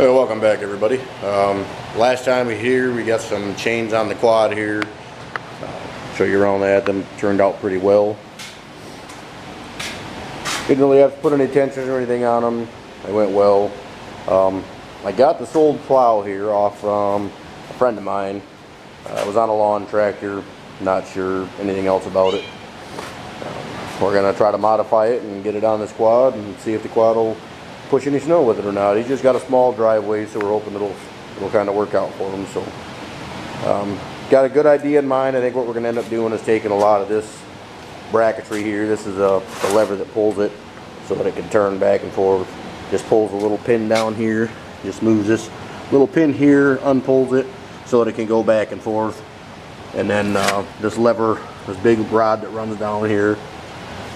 Hey, welcome back everybody. Last time we here we got some chains on the quad here. Show you around that. Them turned out pretty well. Didn't really have to put any tensions or anything on them. They went well. I got this old plow here off from a friend of mine. It was on a lawn tractor. Not sure anything else about it. We're gonna try to modify it and get it on this quad and see if the quad will push any snow with it or not. He's just got a small driveway, so we're hoping it'll kind of work out for him. So got a good idea in mind. I think what we're going to end up doing is taking a lot of this bracketry here. This is the lever that pulls it so that it can turn back and forth. Just pulls a little pin down here, just moves this little pin here, unpulls it so that it can go back and forth. And then this lever, this big rod that runs down here,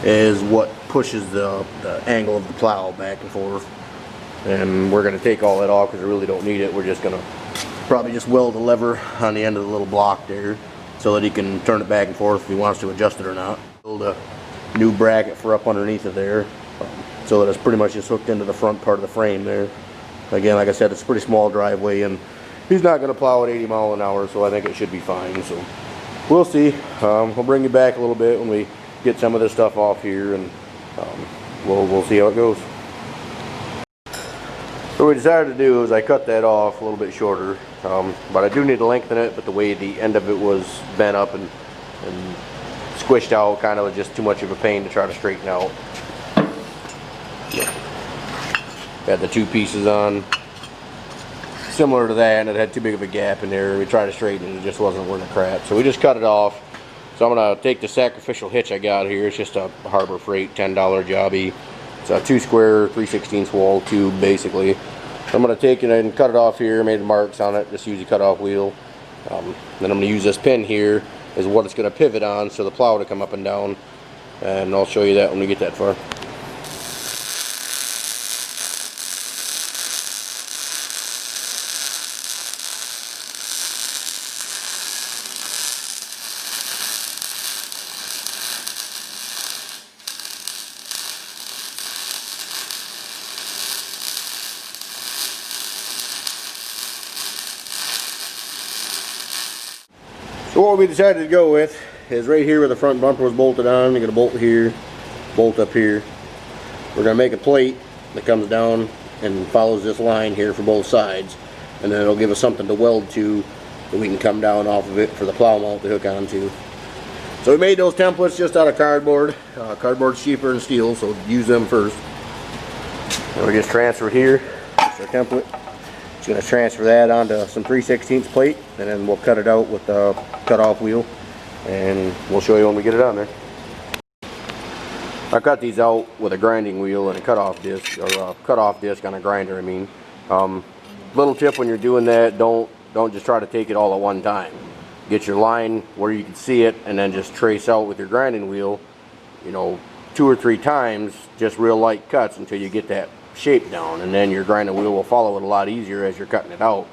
is what pushes the angle of the plow back and forth. And we're going to take all that off because we really don't need it. We're just going to probably just weld the lever on the end of the little block there so that he can turn it back and forth if he wants to adjust it or not. Build a new bracket for up underneath of there so that it's pretty much just hooked into the front part of the frame there. Again, like I said, it's a pretty small driveway and he's not going to plow at 80 miles an hour, so I think it should be fine. So we'll see. We'll bring you back a little bit when we get some of this stuff off here, and we'll see how it goes. So what we decided to do is I cut that off a little bit shorter, but I do need to lengthen it, but the way the end of it was bent up and squished out kind of was just too much of a pain to try to straighten out. Had the two pieces on similar to that, and it had too big of a gap in there. We tried to straighten it, it just wasn't worth the crap, so we just cut it off. So I'm going to take the sacrificial hitch I got here. It's just a Harbor Freight $10 jobby. It's a 2 square 3/16 wall tube basically. So I'm going to take it and cut it off here. Made marks on it. Just use the cutoff wheel. Then I'm going to use this pin here is what it's going to pivot on so the plow to come up and down. And I'll show you that when we get that far. So what we decided to go with is right here where the front bumper was bolted on. You're going to bolt here, bolt up here. We're going to make a plate that comes down and follows this line here for both sides, and then it'll give us something to weld to that we can come down off of it for the plow mount to hook onto. So we made those templates just out of cardboard. Cardboard's cheaper than steel, so use them first. And we just transfer here. That's our template. Just going to transfer that onto some 3/16 plate, and then we'll cut it out with the cutoff wheel, and we'll show you when we get it on there. I cut these out with a grinding wheel and a cutoff disc, or a cutoff disc on a grinder. I mean, little tip when you're doing that: don't just try to take it all at one time. Get your line where you can see it, and then just trace out with your grinding wheel, you know, 2 or 3 times, just real light cuts until you get that shape down, and then your grinding wheel will follow it a lot easier as you're cutting it out,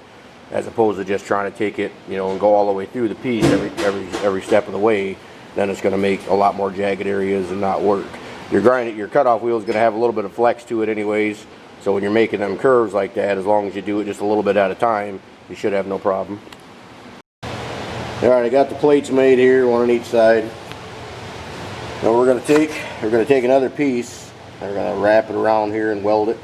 as opposed to just trying to take it, you know, and go all the way through the piece every step of the way. Then it's going to make a lot more jagged areas and not work. Your cutoff wheel is going to have a little bit of flex to it anyways, so when you're making them curves like that, as long as you do it just a little bit at a time, you should have no problem. Alright, I got the plates made here, one on each side. Now we're going to take another piece. We're going to wrap it around here and weld it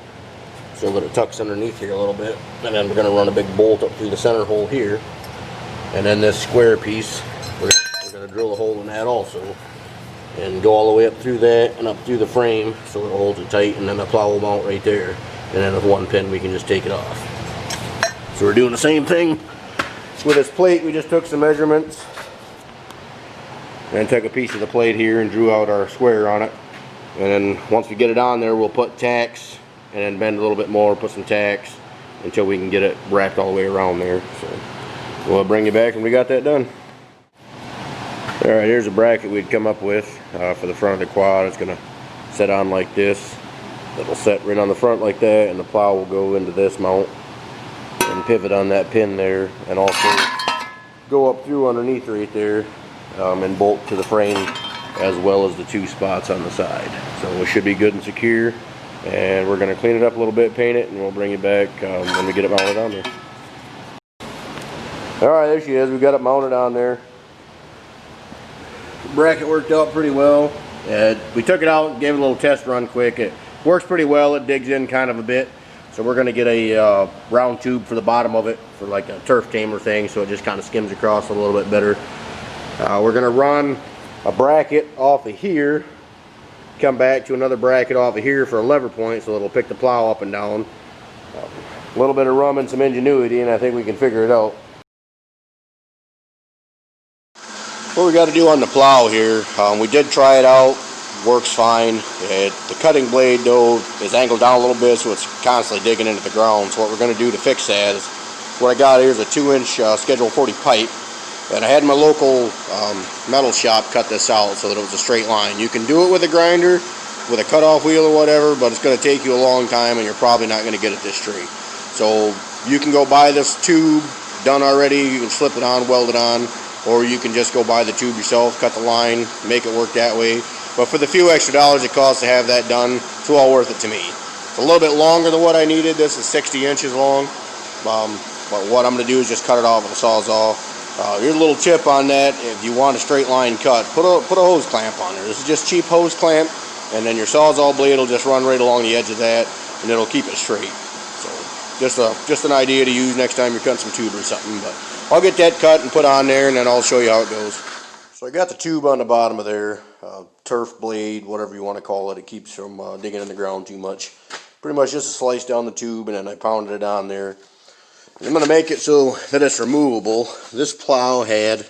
so that it tucks underneath here a little bit. And then we're going to run a big bolt up through the center hole here. And then this square piece, we're going to drill a hole in that also. And go all the way up through that and up through the frame so it holds it tight. And then the plow will mount right there. And then with one pin we can just take it off. So we're doing the same thing with this plate. We just took some measurements and took a piece of the plate here and drew out our square on it. And then once we get it on there, we'll put tacks and then bend a little bit more, put some tacks until we can get it wrapped all the way around there. So we'll bring you back when we got that done. Alright, here's a bracket we'd come up with for the front of the quad. It's going to set on like this. It'll set right on the front like that, and the plow will go into this mount and pivot on that pin there, and also go up through underneath right there and bolt to the frame, as well as the 2 spots on the side. So it should be good and secure. and we're going to clean it up a little bit, paint it, and we'll bring it back when we get it mounted on there. Alright, there she is. We got it mounted on there. The bracket worked out pretty well. We took it out and gave it a little test run quick. It works pretty well. It digs in kind of a bit. So we're going to get a round tube for the bottom of it for like a turf tamer thing, so it just kind of skims across a little bit better. We're going to run a bracket off of here, come back to another bracket off of here for a lever point so it'll pick the plow up and down. A little bit of rum and some ingenuity, and I think we can figure it out. What we got to do on the plow here, we did try it out, works fine. The cutting blade though is angled down a little bit, so it's constantly digging into the ground. So what we're going to do to fix that is, what I got here is a 2-inch Schedule 40 pipe, and I had my local metal shop cut this out so that it was a straight line. You can do it with a grinder, with a cutoff wheel or whatever, but it's going to take you a long time and you're probably not going to get it this straight. So you can go buy this tube done already, you can slip it on, weld it on, or you can just go buy the tube yourself, cut the line, make it work that way. But for the few extra dollars it costs to have that done, it's well worth it to me. It's a little bit longer than what I needed. This is 60 inches long. But what I'm going to do is just cut it off with a Sawzall. Here's a little tip on that. If you want a straight line cut, put a hose clamp on there. This is just cheap hose clamp, and then your Sawzall blade will just run right along the edge of that, and it'll keep it straight. So just an idea to use next time you're cutting some tube or something. But I'll get that cut and put on there, and then I'll show you how it goes. So I got the tube on the bottom of there, turf blade, whatever you want to call it. It keeps from digging in the ground too much. Pretty much just a slice down the tube, and then I pounded it on there. And I'm going to make it so that it's removable. This plow had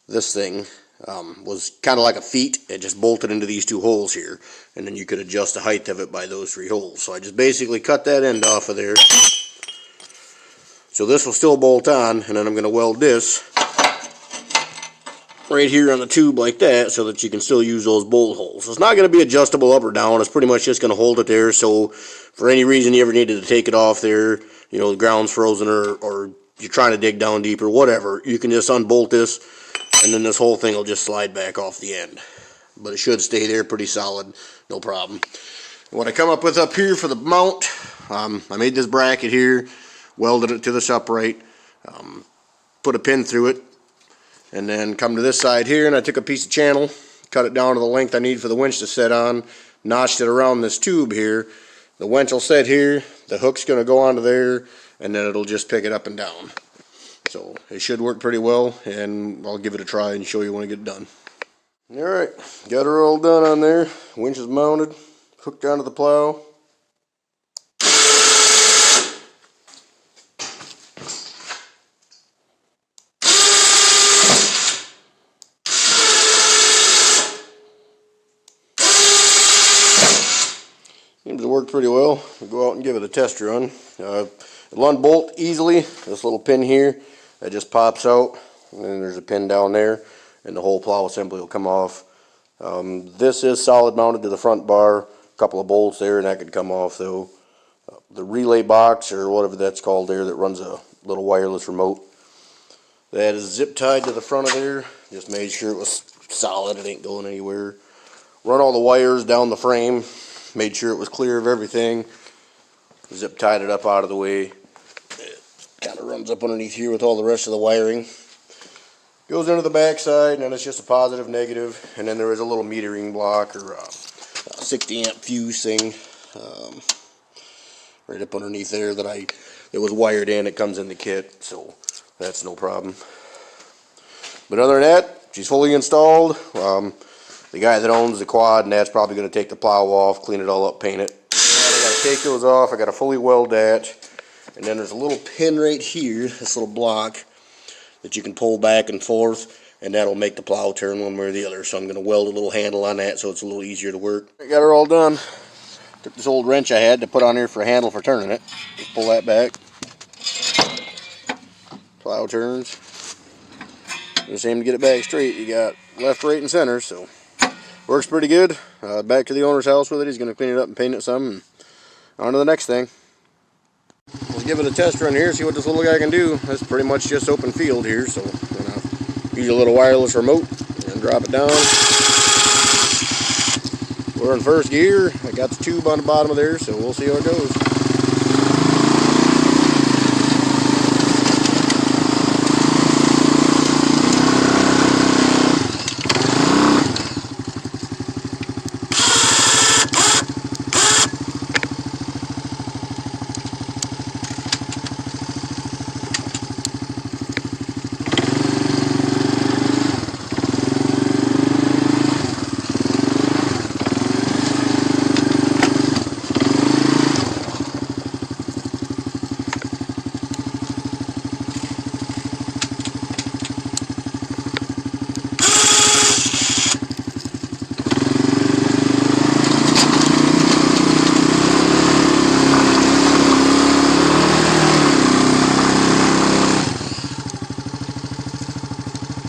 this thing, was kind of like a feet. It just bolted into these 2 holes here, and then you could adjust the height of it by those 3 holes. So I just basically cut that end off of there. So this will still bolt on, and then I'm going to weld this right here on the tube like that so that you can still use those bolt holes. So it's not going to be adjustable up or down. It's pretty much just going to hold it there. So for any reason you ever needed to take it off there, you know, the ground's frozen or you're trying to dig down deeper, whatever, you can just unbolt this, and then this whole thing will just slide back off the end. But it should stay there pretty solid, no problem. What I come up with up here for the mount, I made this bracket here, welded it to this upright, put a pin through it, and then come to this side here, and I took a piece of channel, cut it down to the length I need for the winch to set on, notched it around this tube here. The winch will set here, the hook's going to go onto there, and then it'll just pick it up and down. So it should work pretty well, and I'll give it a try and show you when I get it done. Alright, got her all done on there. Winch is mounted, hooked onto the plow. Seems to work pretty well. We'll go out and give it a test run. It'll unbolt easily. This little pin here, that just pops out, and then there's a pin down there, and the whole plow assembly will come off. This is solid mounted to the front bar. A couple of bolts there, and that could come off though. The relay box, or whatever that's called there, that runs a little wireless remote, that is zip tied to the front of there. Just made sure it was solid, it ain't going anywhere. Run all the wires down the frame, made sure it was clear of everything, zip tied it up out of the way. It kind of runs up underneath here with all the rest of the wiring. Goes into the back side, and then it's just a positive, negative, and then there is a little metering block or a 60 amp fuse thing right up underneath there that it was wired in. It comes in the kit, so that's no problem. But other than that, she's fully installed. The guy that owns the quad, and that's probably going to take the plow off, clean it all up, paint it. I got to take those off. I got to fully weld that, and then there's a little pin right here, this little block that you can pull back and forth, and that'll make the plow turn one way or the other. So I'm going to weld a little handle on that so it's a little easier to work. I got her all done. Took this old wrench I had to put on here for a handle for turning it. Just pull that back. Plow turns. Just aim to get it back straight. You got left, right, and center, so works pretty good. Back to the owner's house with it. He's going to clean it up and paint it some, and on to the next thing. We'll give it a test run here, see what this little guy can do. That's pretty much just open field here, so I'm going to use a little wireless remote and drop it down. we're in first gear. I got the tube on the bottom of there, so we'll see how it goes.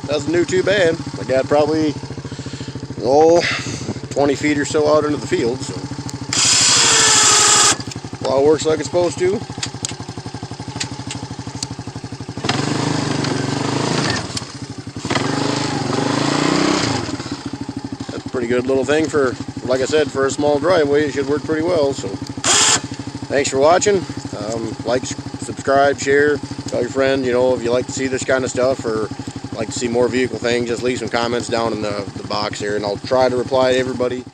Doesn't do too bad. I got probably 20 feet or so out into the field, so plow works like it's supposed to. That's a pretty good little thing for, like I said, for a small driveway. It should work pretty well. So thanks for watching. Like, subscribe, share, tell your friend, you know, if you like to see this kind of stuff or like to see more vehicle things, just leave some comments down in the box here, and I'll try to reply to everybody.